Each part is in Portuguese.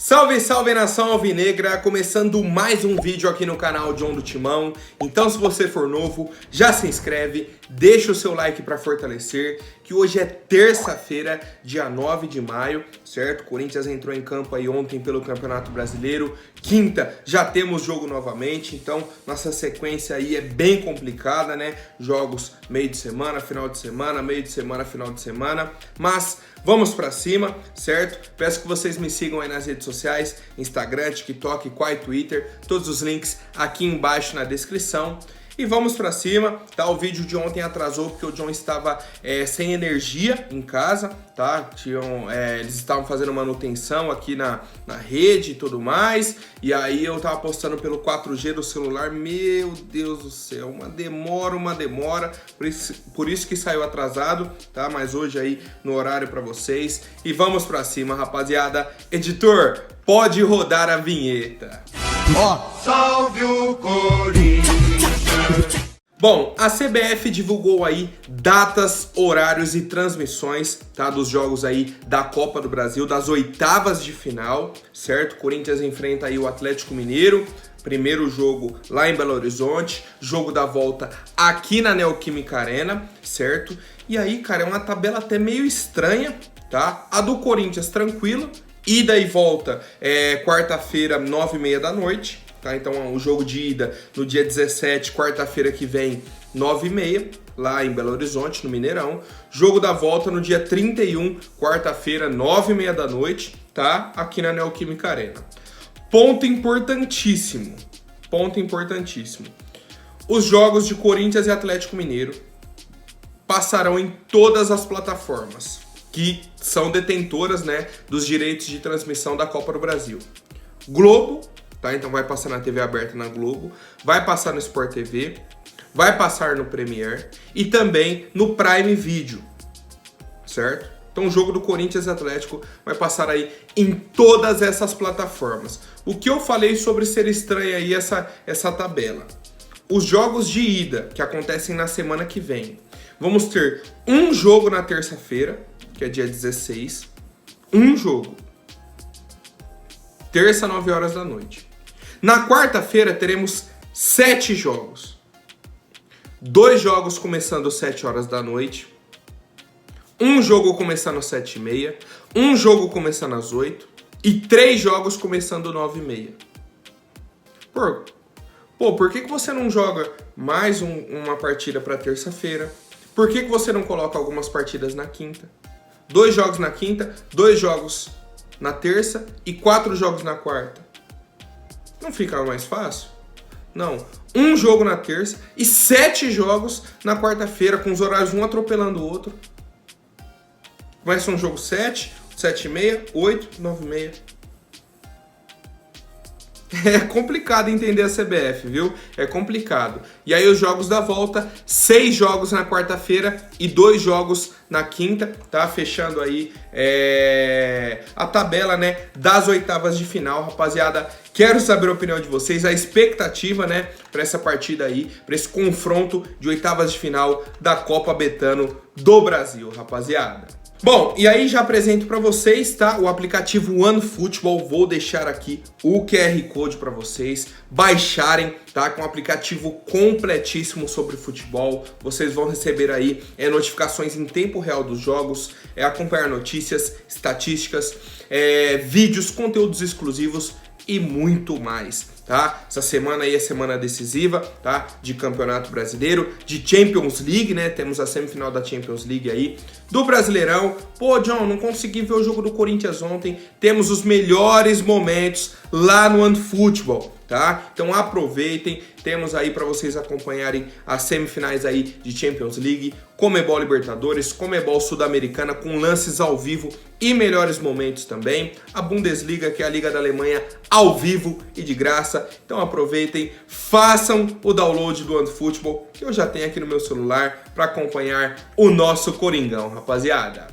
Salve, salve nação alvinegra, começando mais um vídeo aqui no canal John do Timão. Então se você for novo, já se inscreve, deixa o seu like para fortalecer, que hoje é terça-feira, dia 9 de maio, certo? Corinthians entrou em campo aí ontem pelo Campeonato Brasileiro, quinta já temos jogo novamente, então nossa sequência aí é bem complicada, né? Jogos meio de semana, final de semana, meio de semana, final de semana, mas vamos pra cima, certo? Peço que vocês me sigam aí nas redes sociais, Instagram, TikTok, Quai, Twitter, todos os links aqui embaixo na descrição. E vamos pra cima, tá? O vídeo de ontem atrasou porque o John estava sem energia em casa, tá? Eles estavam fazendo manutenção aqui na rede e tudo mais. E aí eu tava postando pelo 4G do celular, meu Deus do céu, uma demora. Por isso que saiu atrasado, tá? Mas hoje aí no horário pra vocês. E vamos pra cima, rapaziada. Editor, pode rodar a vinheta. Salve o Corinthians! Bom, a CBF divulgou aí datas, horários e transmissões, tá, dos jogos aí da Copa do Brasil, das oitavas de final, certo? Corinthians enfrenta aí o Atlético Mineiro, primeiro jogo lá em Belo Horizonte, jogo da volta aqui na Neoquímica Arena, certo? E aí, cara, é uma tabela até meio estranha, tá? A do Corinthians tranquilo, ida e volta quarta-feira, 9h30 da noite. Tá, então o jogo de ida no dia 17, quarta-feira que vem, 9h30, lá em Belo Horizonte, no Mineirão. Jogo da volta no dia 31, quarta-feira, 9h30 da noite, tá? Aqui na Neoquímica Arena. Ponto importantíssimo. Os jogos de Corinthians e Atlético Mineiro passarão em todas as plataformas que são detentoras, né, dos direitos de transmissão da Copa do Brasil. Globo, tá? Então vai passar na TV aberta na Globo, vai passar no Sport TV, vai passar no Premiere e também no Prime Video, certo? Então o jogo do Corinthians e Atlético vai passar aí em todas essas plataformas. O que eu falei sobre ser estranha aí essa tabela? Os jogos de ida, que acontecem na semana que vem, vamos ter um jogo na terça-feira, que é dia 16, um jogo. Terça, 9 horas da noite. Na quarta-feira teremos 7 jogos. 2 jogos começando às 7 horas da noite. Um jogo começando às 7h30. Um jogo começando às 8. E 3 jogos começando às 9h30. Por que você não joga mais uma partida para terça-feira? Por que você não coloca algumas partidas na quinta? 2 jogos na quinta, 2 jogos na terça e 4 jogos na quarta. Não fica mais fácil? Não. Um jogo na terça e 7 jogos na quarta-feira, com os horários um atropelando o outro. Começa um jogo 7, 7h30, 8, 9h30. É complicado entender a CBF, viu? É complicado. E aí os jogos da volta, 6 jogos na quarta-feira e 2 jogos na quinta, tá? Fechando aí a tabela, né, das oitavas de final, rapaziada. Quero saber a opinião de vocês, a expectativa, né, para essa partida aí, para esse confronto de oitavas de final da Copa Betano do Brasil, rapaziada. Bom, e aí já apresento para vocês, tá, o aplicativo OneFootball. Vou deixar aqui o QR Code para vocês baixarem, tá, com um aplicativo completíssimo sobre futebol. Vocês vão receber aí notificações em tempo real dos jogos, acompanhar notícias, estatísticas, vídeos, conteúdos exclusivos e muito mais, tá? Essa semana aí é semana decisiva, tá? De Campeonato Brasileiro, de Champions League, né? Temos a semifinal da Champions League aí, do Brasileirão. Pô, John, não consegui ver o jogo do Corinthians ontem. Temos os melhores momentos lá no OneFootball, tá? Então aproveitem, temos aí para vocês acompanharem as semifinais aí de Champions League, Comebol Libertadores, Comebol Sul-Americana, com lances ao vivo e melhores momentos também. A Bundesliga, que é a Liga da Alemanha, ao vivo e de graça. Então aproveitem, façam o download do OneFootball, que eu já tenho aqui no meu celular, para acompanhar o nosso Coringão, rapaziada.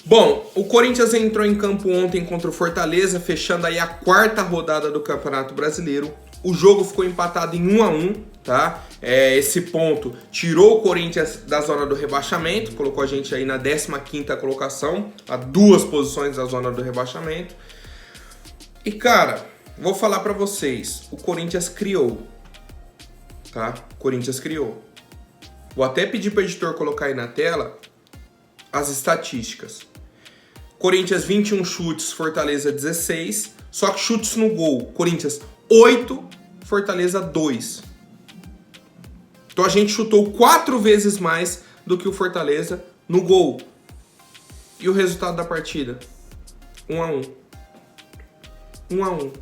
Bom, o Corinthians entrou em campo ontem contra o Fortaleza, fechando aí a 4ª rodada do Campeonato Brasileiro. O jogo ficou empatado em 1-1, tá? Esse ponto tirou o Corinthians da zona do rebaixamento, colocou a gente aí na 15ª colocação, a 2 posições da zona do rebaixamento. E cara, vou falar pra vocês, o Corinthians criou, tá? O Corinthians criou. Vou até pedir pro editor colocar aí na tela as estatísticas. Corinthians 21 chutes, Fortaleza 16, só que chutes no gol, Corinthians 8, Fortaleza 2. Então a gente chutou 4 vezes mais do que o Fortaleza no gol. E o resultado da partida? 1-1. 1-1.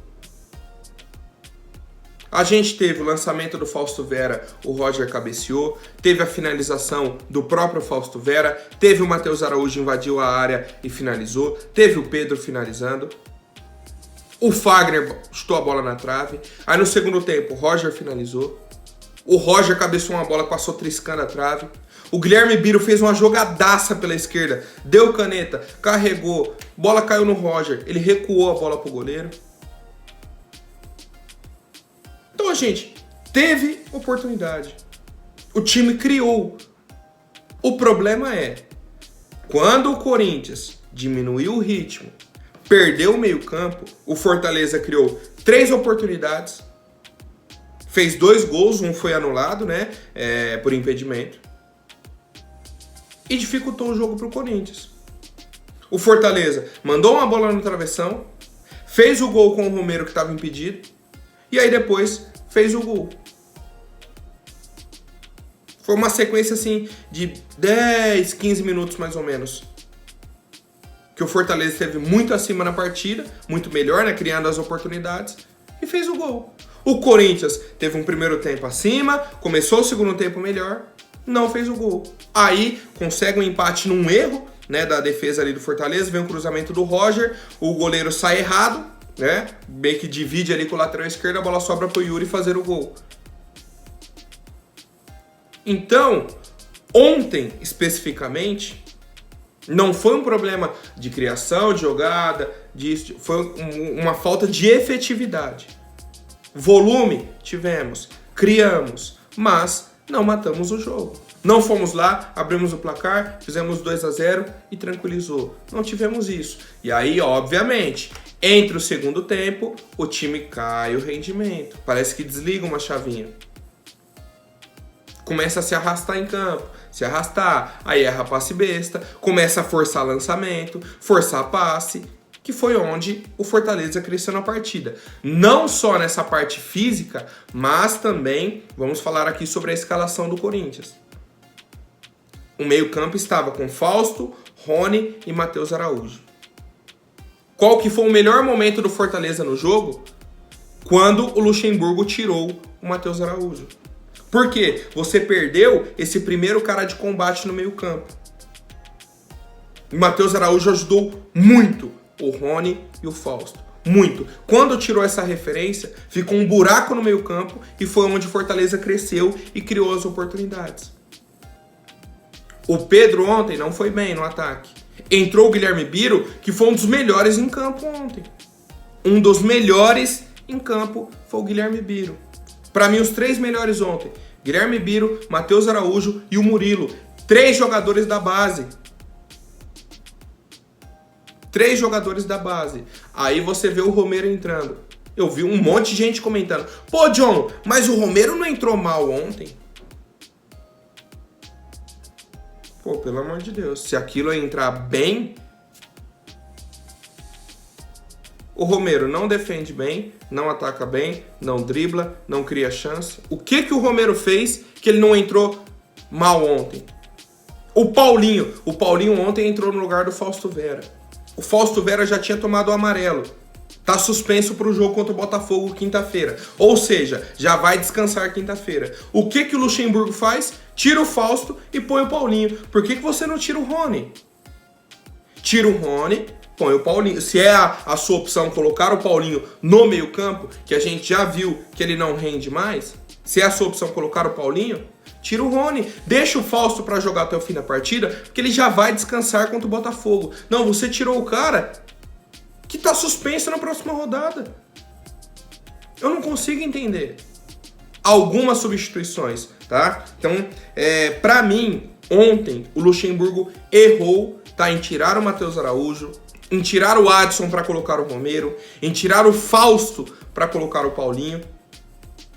A gente teve o lançamento do Fausto Vera, o Roger cabeceou, teve a finalização do próprio Fausto Vera, teve o Matheus Araújo invadiu a área e finalizou, teve o Pedro finalizando, o Fagner chutou a bola na trave, aí no segundo tempo o Roger finalizou, o Roger cabeceou uma bola, passou triscando a trave, o Guilherme Biro fez uma jogadaça pela esquerda, deu caneta, carregou, bola caiu no Roger, ele recuou a bola pro goleiro. Então a gente teve oportunidade. O time criou. O problema é, quando o Corinthians diminuiu o ritmo, perdeu o meio-campo, o Fortaleza criou 3 oportunidades, fez 2 gols, um foi anulado, né? Por impedimento. E dificultou o jogo pro Corinthians. O Fortaleza mandou uma bola no travessão, fez o gol com o Romero que estava impedido, e aí depois fez o gol. Foi uma sequência assim de 10, 15 minutos mais ou menos. Que o Fortaleza esteve muito acima na partida, muito melhor, né, criando as oportunidades, e fez o gol. O Corinthians teve um primeiro tempo acima, começou o segundo tempo melhor, não fez o gol. Aí consegue um empate num erro, né, da defesa ali do Fortaleza, vem um cruzamento do Roger, o goleiro sai errado, né? Meio que divide ali com o lateral esquerdo, a bola sobra pro Yuri fazer o gol. Então, ontem, especificamente, não foi um problema de criação, de jogada, disso, foi uma falta de efetividade. Volume, tivemos, criamos, mas não matamos o jogo. Não fomos lá, abrimos o placar, fizemos 2-0 e tranquilizou. Não tivemos isso. E aí, obviamente, entre o segundo tempo, o time cai o rendimento. Parece que desliga uma chavinha. Começa a se arrastar em campo, se arrastar, aí erra passe besta, começa a forçar lançamento, forçar passe, que foi onde o Fortaleza cresceu na partida. Não só nessa parte física, mas também vamos falar aqui sobre a escalação do Corinthians. O meio-campo estava com Fausto, Rony e Matheus Araújo. Qual que foi o melhor momento do Fortaleza no jogo? Quando o Luxemburgo tirou o Matheus Araújo. Por quê? Você perdeu esse primeiro cara de combate no meio-campo. O Matheus Araújo ajudou muito o Rony e o Fausto. Muito. Quando tirou essa referência, ficou um buraco no meio-campo e foi onde o Fortaleza cresceu e criou as oportunidades. O Pedro ontem não foi bem no ataque. Entrou o Guilherme Biro, que foi um dos melhores em campo ontem. Um dos melhores em campo foi o Guilherme Biro. Para mim, os 3 melhores ontem. Guilherme Biro, Matheus Araújo e o Murilo. 3 jogadores da base. 3 jogadores da base. Aí você vê o Romero entrando. Eu vi um monte de gente comentando. Pô, John, mas o Romero não entrou mal ontem? Pô, pelo amor de Deus. Se aquilo entrar bem... O Romero não defende bem, não ataca bem, não dribla, não cria chance. O que o Romero fez que ele não entrou mal ontem? O Paulinho ontem entrou no lugar do Fausto Vera. O Fausto Vera já tinha tomado o amarelo. Tá suspenso para o jogo contra o Botafogo quinta-feira. Ou seja, já vai descansar quinta-feira. O que o Luxemburgo faz? Tira o Fausto e põe o Paulinho. Por que você não tira o Rony? Tira o Rony, põe o Paulinho. Se é a sua opção colocar o Paulinho no meio-campo, que a gente já viu que ele não rende mais, se é a sua opção colocar o Paulinho, tira o Rony. Deixa o Fausto para jogar até o fim da partida, porque ele já vai descansar contra o Botafogo. Não, você tirou o cara que tá suspenso na próxima rodada. Eu não consigo entender. Algumas substituições, tá? Então, pra mim, ontem, o Luxemburgo errou, tá, em tirar o Matheus Araújo, em tirar o Adson para colocar o Romero, em tirar o Fausto para colocar o Paulinho,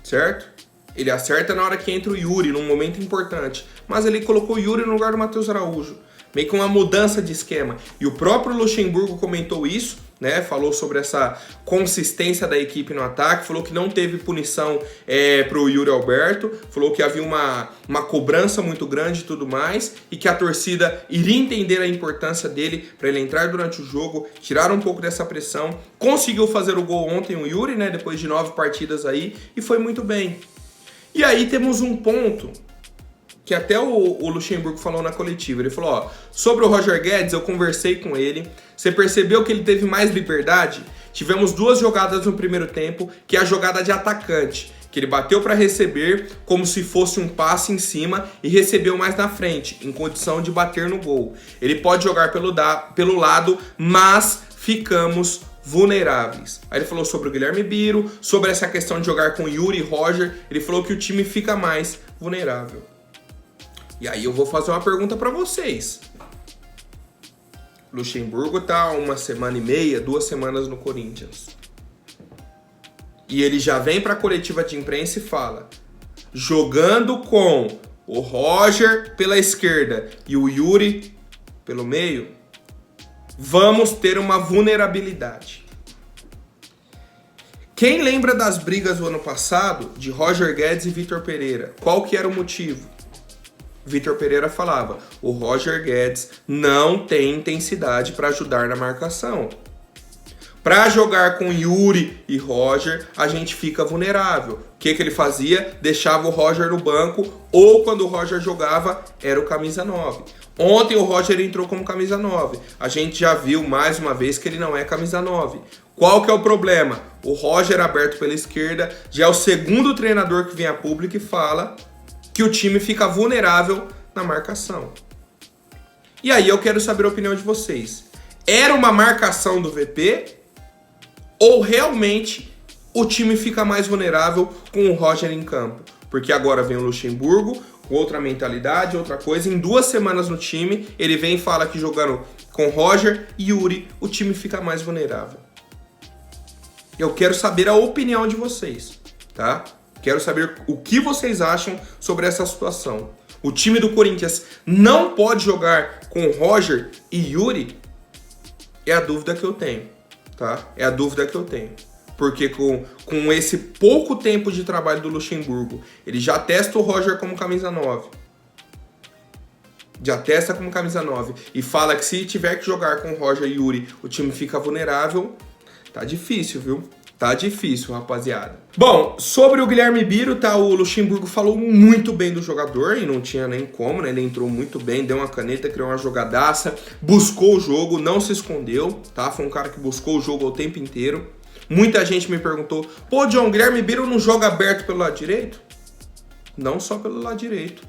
certo? Ele acerta na hora que entra o Yuri, num momento importante, mas ele colocou o Yuri no lugar do Matheus Araújo, meio que uma mudança de esquema. E o próprio Luxemburgo comentou isso, né? Falou sobre essa consistência da equipe no ataque, falou que não teve punição pro Yuri Alberto, falou que havia uma cobrança muito grande e tudo mais, e que a torcida iria entender a importância dele para ele entrar durante o jogo, tirar um pouco dessa pressão. Conseguiu fazer o gol ontem o Yuri, né? Depois de 9 partidas aí, e foi muito bem. E aí temos um ponto que até o Luxemburgo falou na coletiva. Ele falou, ó, sobre o Roger Guedes, eu conversei com ele, você percebeu que ele teve mais liberdade? Tivemos 2 jogadas no primeiro tempo, que é a jogada de atacante, que ele bateu para receber como se fosse um passe em cima e recebeu mais na frente, em condição de bater no gol. Ele pode jogar pelo lado, mas ficamos vulneráveis. Aí ele falou sobre o Guilherme Biro, sobre essa questão de jogar com Yuri e Roger, ele falou que o time fica mais vulnerável. E aí eu vou fazer uma pergunta para vocês. Luxemburgo tá 1 semana e meia, 2 semanas no Corinthians. E ele já vem para a coletiva de imprensa e fala: jogando com o Roger pela esquerda e o Yuri pelo meio, vamos ter uma vulnerabilidade. Quem lembra das brigas do ano passado de Roger Guedes e Vitor Pereira? Qual que era o motivo? Vitor Pereira falava, o Roger Guedes não tem intensidade para ajudar na marcação. Para jogar com Yuri e Roger, a gente fica vulnerável. O que ele fazia? Deixava o Roger no banco, ou quando o Roger jogava, era o camisa 9. Ontem o Roger entrou como camisa 9. A gente já viu mais uma vez que ele não é camisa 9. Qual que é o problema? O Roger aberto pela esquerda, já é o segundo treinador que vem a público e fala que o time fica vulnerável na marcação. E aí eu quero saber a opinião de vocês. Era uma marcação do VP ou realmente o time fica mais vulnerável com o Roger em campo? Porque agora vem o Luxemburgo com outra mentalidade, outra coisa. Em 2 semanas no time, ele vem e fala que jogando com Roger e Yuri, o time fica mais vulnerável. Eu quero saber a opinião de vocês, tá? Quero saber o que vocês acham sobre essa situação. O time do Corinthians não pode jogar com Roger e Yuri? É a dúvida que eu tenho, tá? É a dúvida que eu tenho. Porque com esse pouco tempo de trabalho do Luxemburgo, ele já testa o Roger como camisa 9. Já testa como camisa 9. E fala que se tiver que jogar com Roger e Yuri, o time fica vulnerável. Tá difícil, viu? Tá difícil, rapaziada. Bom, sobre o Guilherme Biro, tá? O Luxemburgo falou muito bem do jogador e não tinha nem como, né? Ele entrou muito bem, deu uma caneta, criou uma jogadaça, buscou o jogo, não se escondeu, tá? Foi um cara que buscou o jogo o tempo inteiro. Muita gente me perguntou, pô, John, Guilherme Biro não joga aberto pelo lado direito? Não só pelo lado direito.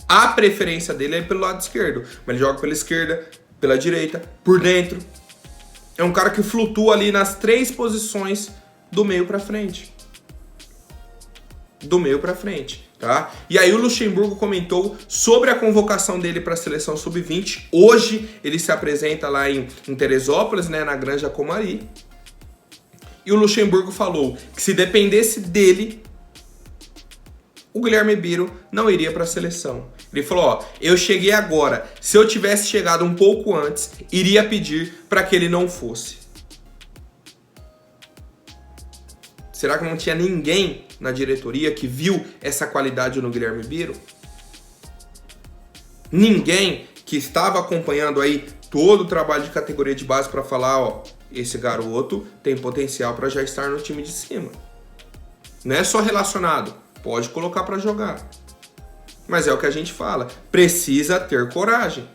A preferência dele é pelo lado esquerdo, mas ele joga pela esquerda, pela direita, por dentro. É um cara que flutua ali nas 3 posições do meio pra frente. Do meio pra frente, tá? E aí o Luxemburgo comentou sobre a convocação dele para a seleção sub-20. Hoje ele se apresenta lá em Teresópolis, né, na Granja Comari. E o Luxemburgo falou que se dependesse dele, o Guilherme Biro não iria para a seleção. Ele falou, ó, eu cheguei agora, se eu tivesse chegado um pouco antes, iria pedir para que ele não fosse. Será que não tinha ninguém na diretoria que viu essa qualidade no Guilherme Biro? Ninguém que estava acompanhando aí todo o trabalho de categoria de base para falar, ó, esse garoto tem potencial para já estar no time de cima. Não é só relacionado, pode colocar para jogar. Mas é o que a gente fala, precisa ter coragem.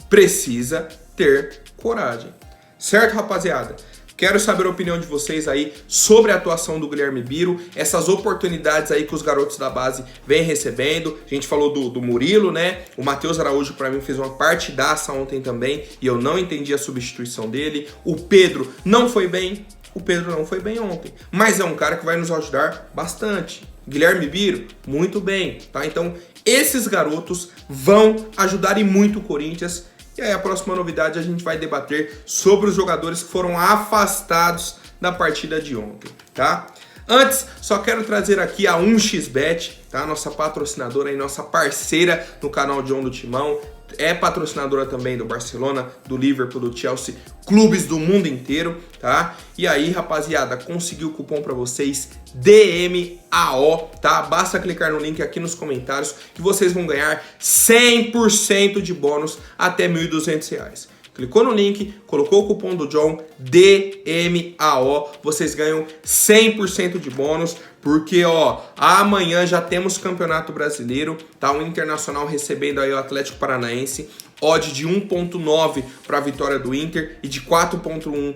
Precisa ter coragem. Certo, rapaziada? Quero saber a opinião de vocês aí sobre a atuação do Guilherme Biro, essas oportunidades aí que os garotos da base vêm recebendo. A gente falou do Murilo, né? O Matheus Araújo, para mim, fez uma partidaça ontem também e eu não entendi a substituição dele. O Pedro não foi bem. O Pedro não foi bem ontem, mas é um cara que vai nos ajudar bastante. Guilherme Biro, muito bem, tá? Então, esses garotos vão ajudar e muito o Corinthians E aí a próxima novidade a gente vai debater sobre os jogadores que foram afastados da partida de ontem, tá? Antes, só quero trazer aqui a 1xBet, tá? Nossa patrocinadora e nossa parceira no canal John do Timão. É patrocinadora também do Barcelona, do Liverpool, do Chelsea, clubes do mundo inteiro, tá? E aí, rapaziada, consegui o cupom para vocês, DMAO, tá? Basta clicar no link aqui nos comentários que vocês vão ganhar 100% de bônus até R$ 1.200. Clicou no link, colocou o cupom do John, DMAO, vocês ganham 100% de bônus, porque, ó, amanhã já temos Campeonato Brasileiro, tá? O Internacional recebendo aí o Atlético Paranaense, odd de 1.9 para a vitória do Inter e de 4.1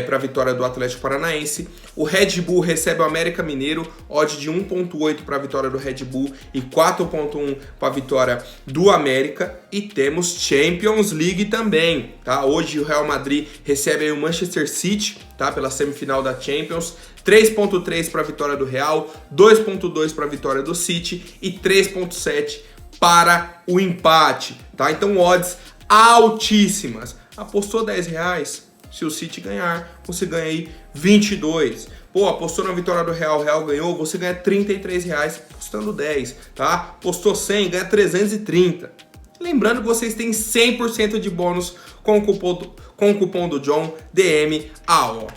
para a vitória do Atlético Paranaense. O Red Bull recebe o América Mineiro, odd de 1.8 para a vitória do Red Bull e 4.1 para a vitória do América. E temos Champions League também, tá? Hoje o Real Madrid recebe aí o Manchester City, tá? Pela semifinal da Champions. 3.3 para a vitória do Real, 2.2 para a vitória do City e 3.7 para o empate, tá? Então odds altíssimas. Apostou R$10, se o City ganhar, você ganha aí 22. Pô, apostou na vitória do Real, o Real ganhou, você ganha R$33 apostando 10, tá? Apostou 100, ganha 330. Lembrando que vocês têm 100% de bônus com o cupom do John, DMAO.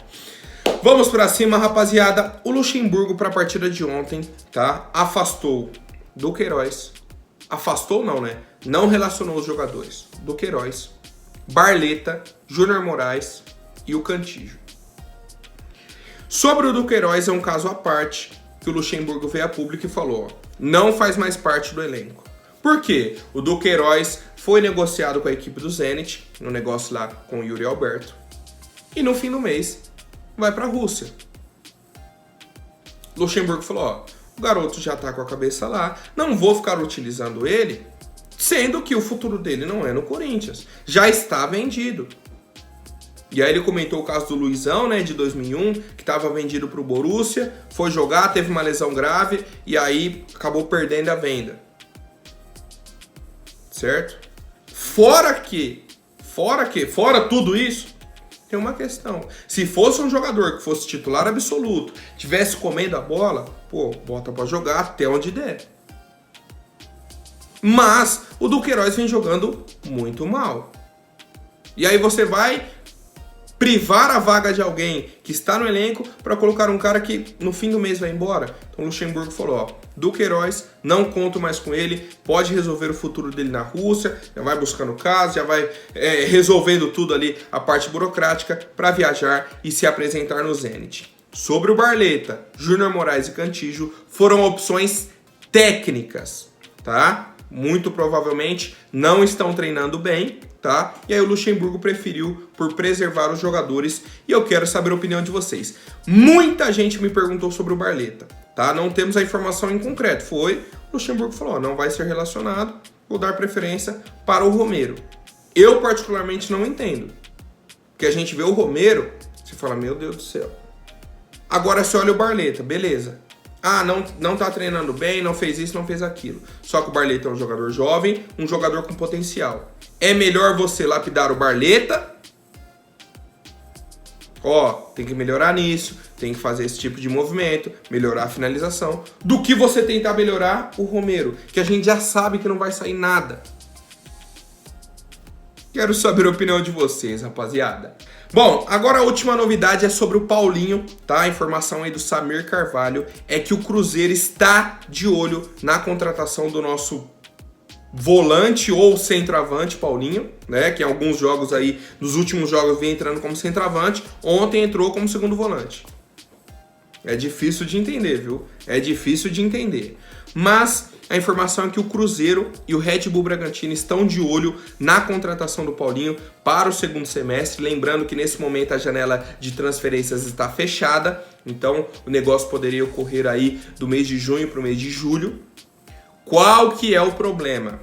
Vamos pra cima, rapaziada. O Luxemburgo para a partida de ontem, tá? Afastou Duqueiroz. Afastou não, né? Não relacionou os jogadores. Duqueiroz, Barleta, Júnior Moraes e o Cantillo. Sobre o Duqueiroz é um caso à parte que o Luxemburgo veio a público e falou, ó, não faz mais parte do elenco. Por quê? O Duqueiroz foi negociado com a equipe do Zenit, no negócio lá com o Yuri Alberto, e no fim do mês vai para a Rússia. Luxemburgo falou, ó, o garoto já tá com a cabeça lá, não vou ficar utilizando ele, sendo que o futuro dele não é no Corinthians, já está vendido. E aí ele comentou o caso do Luizão, né, de 2001, que estava vendido para o Borussia, foi jogar, teve uma lesão grave e aí acabou perdendo a venda. Certo? Fora tudo isso, tem uma questão. Se fosse um jogador que fosse titular absoluto, tivesse comendo a bola, pô, bota pra jogar até onde der. Mas o Duqueiroz vem jogando muito mal. E aí você vai privar a vaga de alguém que está no elenco para colocar um cara que no fim do mês vai embora. Então o Luxemburgo falou, ó, Duqueiroz, não conto mais com ele, pode resolver o futuro dele na Rússia, já vai buscando caso, já vai resolvendo tudo ali, a parte burocrática, para viajar e se apresentar no Zenit. Sobre o Barleta, Júnior Moraes e Cantillo foram opções técnicas, tá? Muito provavelmente não estão treinando bem, tá? E aí o Luxemburgo preferiu por preservar os jogadores e eu quero saber a opinião de vocês. Muita gente me perguntou sobre o Barleta, tá? Não temos a informação em concreto. Foi, o Luxemburgo falou, não vai ser relacionado, vou dar preferência para o Romero. Eu particularmente não entendo. Porque a gente vê o Romero, você fala, meu Deus do céu. Agora você olha o Barleta, beleza. Ah, não tá treinando bem, não fez isso, não fez aquilo. Só que o Barleta é um jogador jovem, um jogador com potencial. É melhor você lapidar o Barleta? Ó, tem que melhorar nisso, tem que fazer esse tipo de movimento, melhorar a finalização, do que você tentar melhorar o Romero, que a gente já sabe que não vai sair nada. Quero saber a opinião de vocês, rapaziada. Bom, agora a última novidade é sobre o Paulinho, tá? A informação aí do Samir Carvalho é que o Cruzeiro está de olho na contratação do nosso volante ou centroavante Paulinho, né? Que em alguns jogos aí, nos últimos jogos, vem entrando como centroavante. Ontem entrou como segundo volante. É difícil de entender, viu? É difícil de entender. Mas a informação é que o Cruzeiro e o Red Bull Bragantino estão de olho na contratação do Paulinho para o segundo semestre. Lembrando que nesse momento a janela de transferências está fechada, então o negócio poderia ocorrer aí do mês de junho para o mês de julho. Qual que é o problema?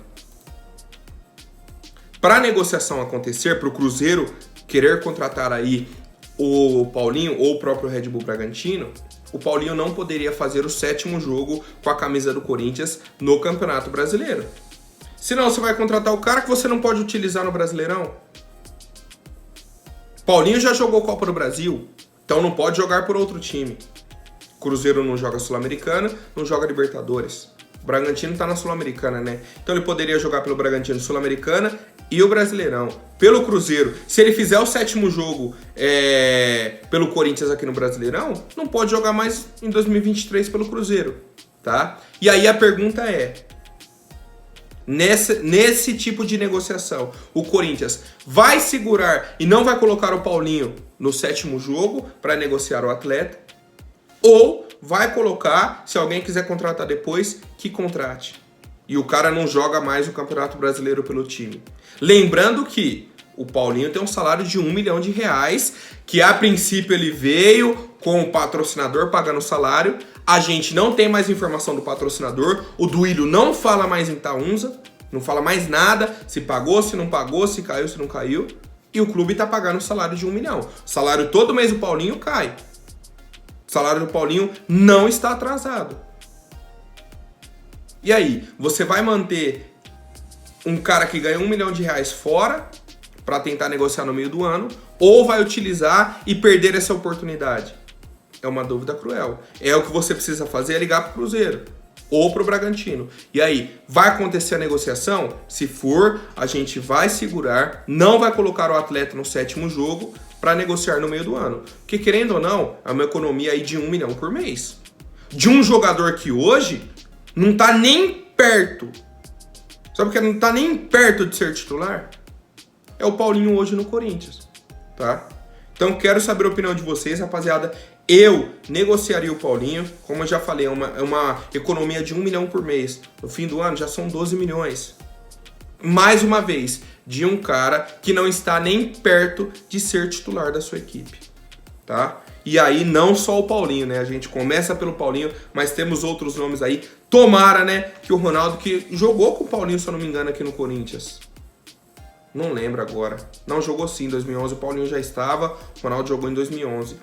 Para a negociação acontecer, para o Cruzeiro querer contratar aí o Paulinho ou o próprio Red Bull Bragantino, o Paulinho não poderia fazer o 7º jogo com a camisa do Corinthians no Campeonato Brasileiro. Senão você vai contratar o cara que você não pode utilizar no Brasileirão. Paulinho já jogou Copa do Brasil, então não pode jogar por outro time. Cruzeiro não joga Sul-Americana, não joga Libertadores. O Bragantino tá na Sul-Americana, né? Então ele poderia jogar pelo Bragantino Sul-Americana e o Brasileirão. Pelo Cruzeiro, se ele fizer o 7º jogo pelo Corinthians aqui no Brasileirão, não pode jogar mais em 2023 pelo Cruzeiro, tá? E aí a pergunta é, nesse tipo de negociação, o Corinthians vai segurar e não vai colocar o Paulinho no 7º jogo para negociar o atleta? Ou vai colocar, se alguém quiser contratar depois, que contrate. E o cara não joga mais o Campeonato Brasileiro pelo time. Lembrando que o Paulinho tem um salário de R$1 milhão, que a princípio ele veio com o patrocinador pagando o salário. A gente não tem mais informação do patrocinador. O Duílio não fala mais em Itaúnza, não fala mais nada, se pagou, se não pagou, se caiu, se não caiu. E o clube tá pagando o salário de R$1 milhão. O salário todo mês do Paulinho cai. O salário do Paulinho não está atrasado. E aí, você vai manter um cara que ganha R$1 milhão fora para tentar negociar no meio do ano, ou vai utilizar e perder essa oportunidade? É uma dúvida cruel. É o que você precisa fazer, é ligar pro Cruzeiro ou pro Bragantino. E aí, vai acontecer a negociação? Se for, a gente vai segurar, não vai colocar o atleta no 7º jogo para negociar no meio do ano. Porque, querendo ou não, é uma economia aí de R$1 milhão por mês. De um jogador que hoje não tá nem perto. Sabe porque não tá nem perto de ser titular? É o Paulinho hoje no Corinthians, tá? Então, quero saber a opinião de vocês, rapaziada. Eu negociaria o Paulinho, como eu já falei, é uma economia de R$1 milhão por mês. No fim do ano já são 12 milhões. Mais uma vez, de um cara que não está nem perto de ser titular da sua equipe, tá? E aí não só o Paulinho, né? A gente começa pelo Paulinho, mas temos outros nomes aí. Tomara, né, que o Ronaldo, que jogou com o Paulinho, se eu não me engano, aqui no Corinthians. Não lembro agora. Não, jogou sim em 2011, o Paulinho já estava, o Ronaldo jogou em 2011.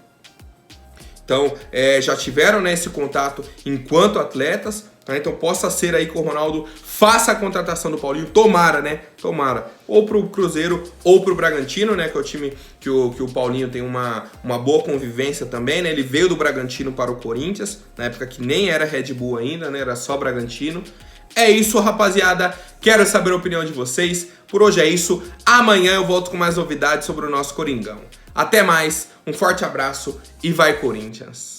Então, já tiveram, né, esse contato enquanto atletas, tá? Então possa ser aí que o Ronaldo faça a contratação do Paulinho, tomara, né? Tomara. Ou pro Cruzeiro ou pro Bragantino, né? Que é o time que o Paulinho tem uma boa convivência também, né? Ele veio do Bragantino para o Corinthians, na época que nem era Red Bull ainda, né? Era só Bragantino. É isso, rapaziada. Quero saber a opinião de vocês. Por hoje é isso. Amanhã eu volto com mais novidades sobre o nosso Coringão. Até mais, um forte abraço e vai Corinthians!